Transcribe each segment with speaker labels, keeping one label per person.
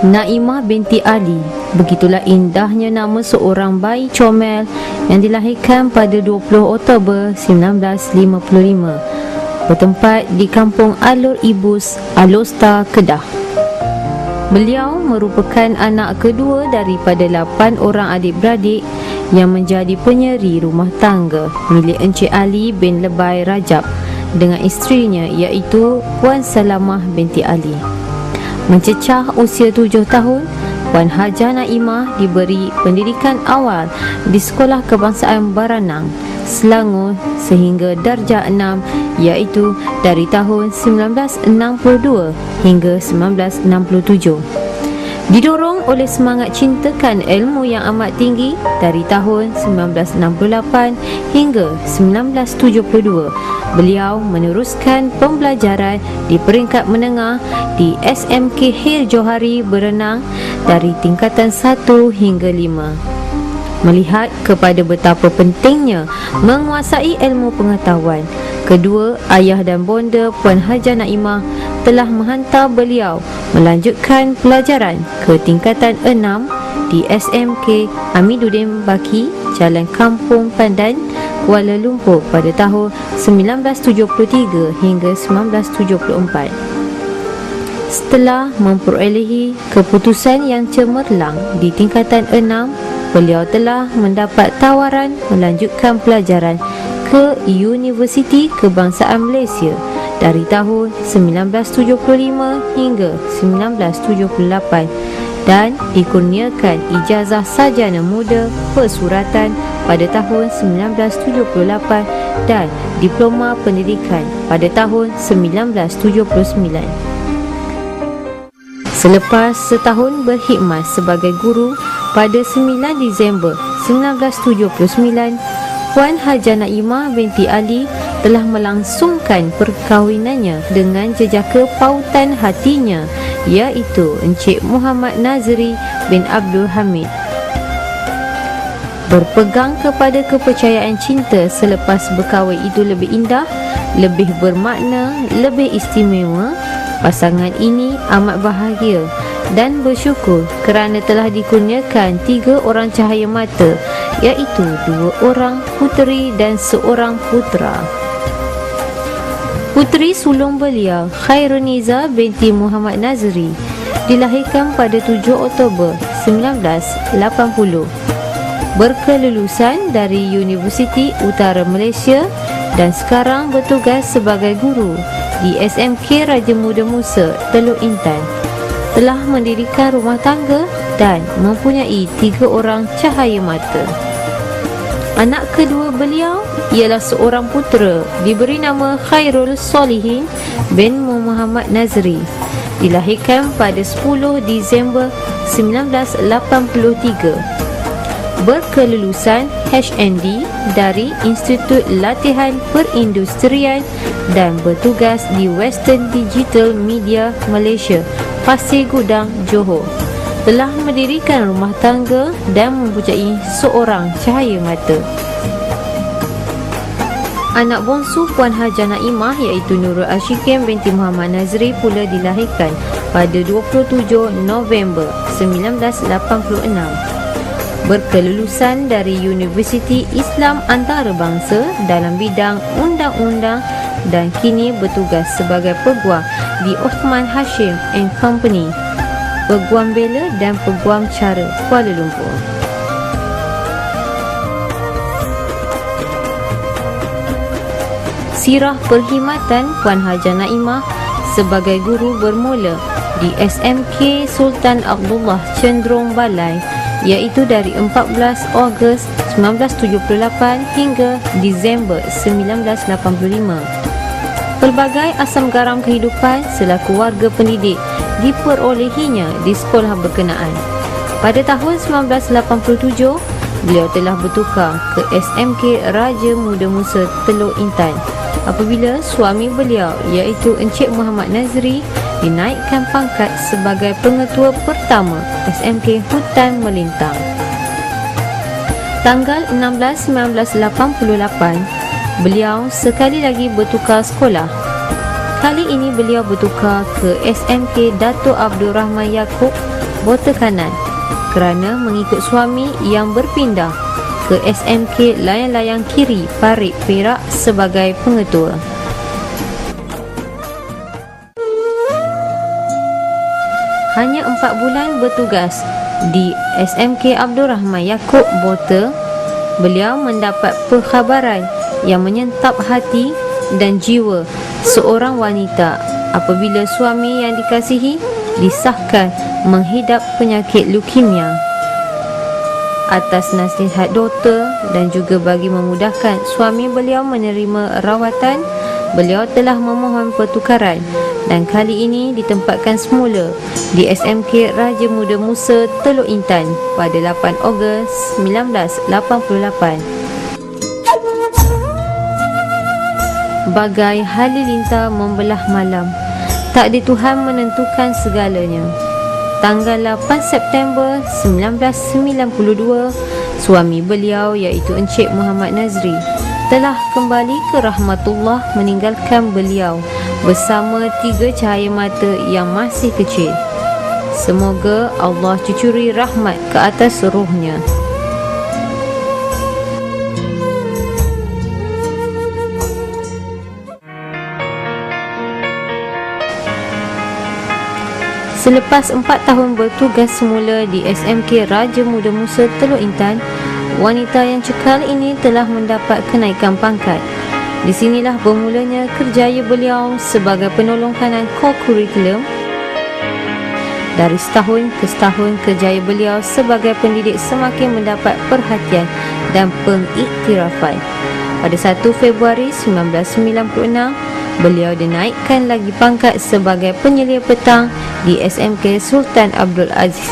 Speaker 1: Naimah binti Ali. Begitulah indahnya nama seorang bayi comel yang dilahirkan pada 20 Oktober 1955, bertempat di Kampung Alor Ibus, Alostar, Kedah. Beliau merupakan anak kedua daripada 8 orang adik-beradik yang menjadi penyeri rumah tangga milik Encik Ali bin Lebai Rajab dengan isterinya iaitu Puan Salamah binti Ali. Mencecah usia 7 tahun, Puan Hajah Naimah diberi pendidikan awal di Sekolah Kebangsaan Baranang, Selangor sehingga darjah 6 iaitu dari tahun 1962 hingga 1967. Didorong oleh semangat cintakan ilmu yang amat tinggi dari tahun 1968 hingga 1972, beliau meneruskan pembelajaran di peringkat menengah di SMK Hir Johari Berenang dari tingkatan 1 hingga 5. Melihat kepada betapa pentingnya menguasai ilmu pengetahuan, kedua ayah dan bonda Puan Hajah Naimah telah menghantar beliau melanjutkan pelajaran ke tingkatan 6 di SMK Amiduddin Baki, Jalan Kampung Pandan, Kuala Lumpur pada tahun 1973 hingga 1974. Setelah memperolehi keputusan yang cemerlang di tingkatan 6, beliau telah mendapat tawaran melanjutkan pelajaran ke Universiti Kebangsaan Malaysia dari tahun 1975 hingga 1978 dan dikurniakan ijazah sarjana muda persuratan pada tahun 1978 dan diploma pendidikan pada tahun 1979. Selepas setahun berkhidmat sebagai guru, pada 9 Disember 1979, Puan Hajah Naimah binti Ali telah melangsungkan perkahwinannya dengan jejaka pautan hatinya iaitu Encik Muhammad Nazri bin Abdul Hamid. Berpegang kepada kepercayaan cinta selepas berkahwin itu lebih indah, lebih bermakna, lebih istimewa. Pasangan ini amat bahagia dan bersyukur kerana telah dikurniakan 3 orang cahaya mata iaitu 2 orang puteri dan 1 putra. Puteri sulung beliau, Khairuniza binti Muhammad Nazri, dilahirkan pada 7 Oktober 1980. Berkelulusan dari Universiti Utara Malaysia dan sekarang bertugas sebagai guru di SMK Raja Muda Musa, Teluk Intan. Telah mendirikan rumah tangga dan mempunyai 3 orang cahaya mata. Anak kedua beliau ialah seorang putera diberi nama Khairul Solihin bin Muhammad Nazri, dilahirkan pada 10 Disember 1983. Berkelulusan HND dari Institut Latihan Perindustrian dan bertugas di Western Digital Media Malaysia, Pasir Gudang, Johor. Telah mendirikan rumah tangga dan mempunyai 1 cahaya mata. Anak bongsu Puan Hajah Naimah iaitu Nurul Ashikin binti Muhammad Nazri pula dilahirkan pada 27 November 1986. Berkelulusan dari Universiti Islam Antarabangsa dalam bidang undang-undang dan kini bertugas sebagai peguam di Osman Hashim and Company, Peguam Bela dan Peguam Cara, Kuala Lumpur. Sirah perkhidmatan Puan Hajah Naimah sebagai guru bermula di SMK Sultan Abdullah Cenderung Balai iaitu dari 14 Ogos 1978 hingga Disember 1985. Pelbagai asam garam kehidupan selaku warga pendidik diperolehinya di sekolah berkenaan. Pada tahun 1987, beliau telah bertukar ke SMK Raja Muda Musa, Teluk Intan apabila suami beliau iaitu Encik Muhammad Nazri dinaikkan pangkat sebagai pengetua pertama SMK Hutan Melintang. Tanggal 16/1988, beliau sekali lagi bertukar sekolah. Kali ini beliau bertukar ke SMK Dato' Abdul Rahman Yaakob bota kanan kerana mengikut suami yang berpindah ke SMK Layang-Layang Kiri, Parit, Perak sebagai pengetua. Hanya 4 bulan bertugas di SMK Abdul Rahman Yaakob Bota, beliau mendapat perkhabaran yang menyentap hati dan jiwa seorang wanita apabila suami yang dikasihi disahkan menghidap penyakit leukemia. Atas nasihat doktor dan juga bagi memudahkan suami beliau menerima rawatan, beliau telah memohon pertukaran dan kali ini ditempatkan semula di SMK Raja Muda Musa Teluk Intan pada 8 Ogos 1988. Bagai halilintar membelah malam, takdir Tuhan menentukan segalanya. Tanggal 8 September 1992, suami beliau iaitu Encik Muhammad Nazri telah kembali ke rahmatullah meninggalkan beliau bersama 3 cahaya mata yang masih kecil. Semoga Allah cucuri rahmat ke atas rohnya. Selepas 4 tahun bertugas semula di SMK Raja Muda Musa Teluk Intan, wanita yang cekal ini telah mendapat kenaikan pangkat. Di sinilah bermulanya kerjaya beliau sebagai penolong kanan co-curriculum. Dari setahun ke setahun, kerjaya beliau sebagai pendidik semakin mendapat perhatian dan pengiktirafan. Pada 1 Februari 1996, beliau dinaikkan lagi pangkat sebagai penyelia petang di SMK Sultan Abdul Aziz.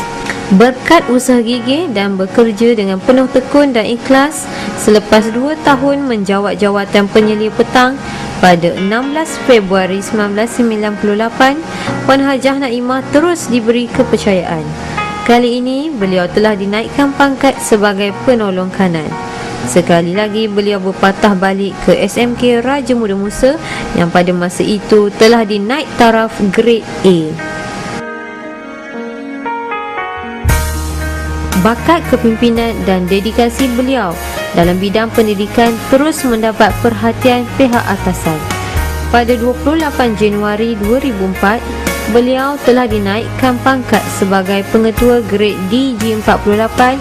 Speaker 1: Berkat usaha gigih dan bekerja dengan penuh tekun dan ikhlas, selepas 2 tahun menjawat jawatan penyelia petang, pada 16 Februari 1998, Puan Hajah Naimah terus diberi kepercayaan. Kali ini, beliau telah dinaikkan pangkat sebagai penolong kanan. Sekali lagi beliau berpatah balik ke SMK Raja Muda Musa yang pada masa itu telah dinaik taraf grade A. Bakat kepimpinan dan dedikasi beliau dalam bidang pendidikan terus mendapat perhatian pihak atasan. Pada 28 Januari 2004, beliau telah dinaikkan pangkat sebagai pengetua grade DG48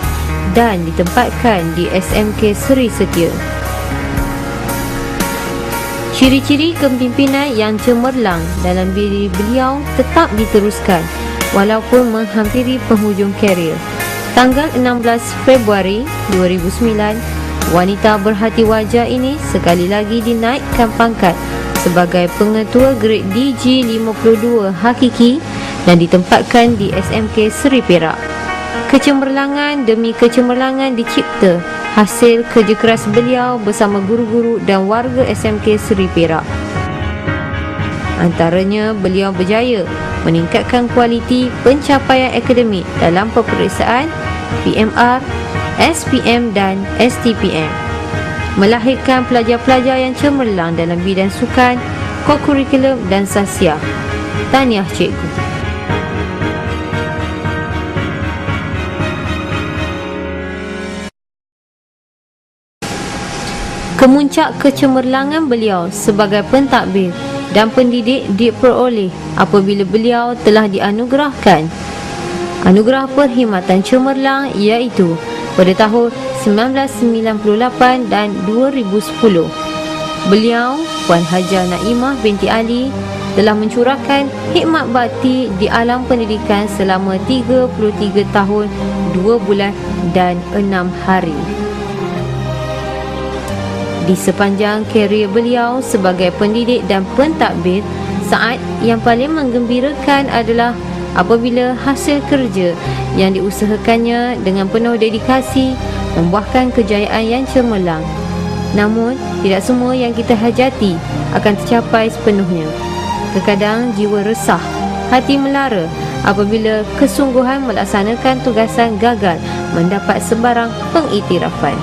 Speaker 1: dan ditempatkan di SMK Seri Setia. Ciri-ciri kepimpinan yang cemerlang dalam diri beliau tetap diteruskan walaupun menghampiri penghujung karier. Tanggal 16 Februari 2009, wanita berhati wajah ini sekali lagi dinaikkan pangkat sebagai pengetua grade DG52 Hakiki dan ditempatkan di SMK Seri Perak. Kecemerlangan demi kecemerlangan dicipta hasil kerja keras beliau bersama guru-guru dan warga SMK Seri Perak. Antaranya, beliau berjaya meningkatkan kualiti pencapaian akademik dalam peperiksaan PMR, SPM dan STPM, melahirkan pelajar-pelajar yang cemerlang dalam bidang sukan, co-curriculum dan sasiah. Tahniah cikgu. Kemuncak kecemerlangan beliau sebagai pentadbir dan pendidik diperoleh apabila beliau telah dianugerahkan anugerah perkhidmatan cemerlang iaitu pada tahun 1998 dan 2010. Beliau, Puan Hajah Naimah binti Ali, telah mencurahkan khidmat bakti di alam pendidikan selama 33 tahun, 2 bulan dan 6 hari. Di sepanjang karier beliau sebagai pendidik dan pentadbir, saat yang paling menggembirakan adalah apabila hasil kerja yang diusahakannya dengan penuh dedikasi membuahkan kejayaan yang cemerlang. Namun, tidak semua yang kita hajati akan tercapai sepenuhnya. Terkadang jiwa resah, hati melara apabila kesungguhan melaksanakan tugasan gagal mendapat sebarang pengiktirafan.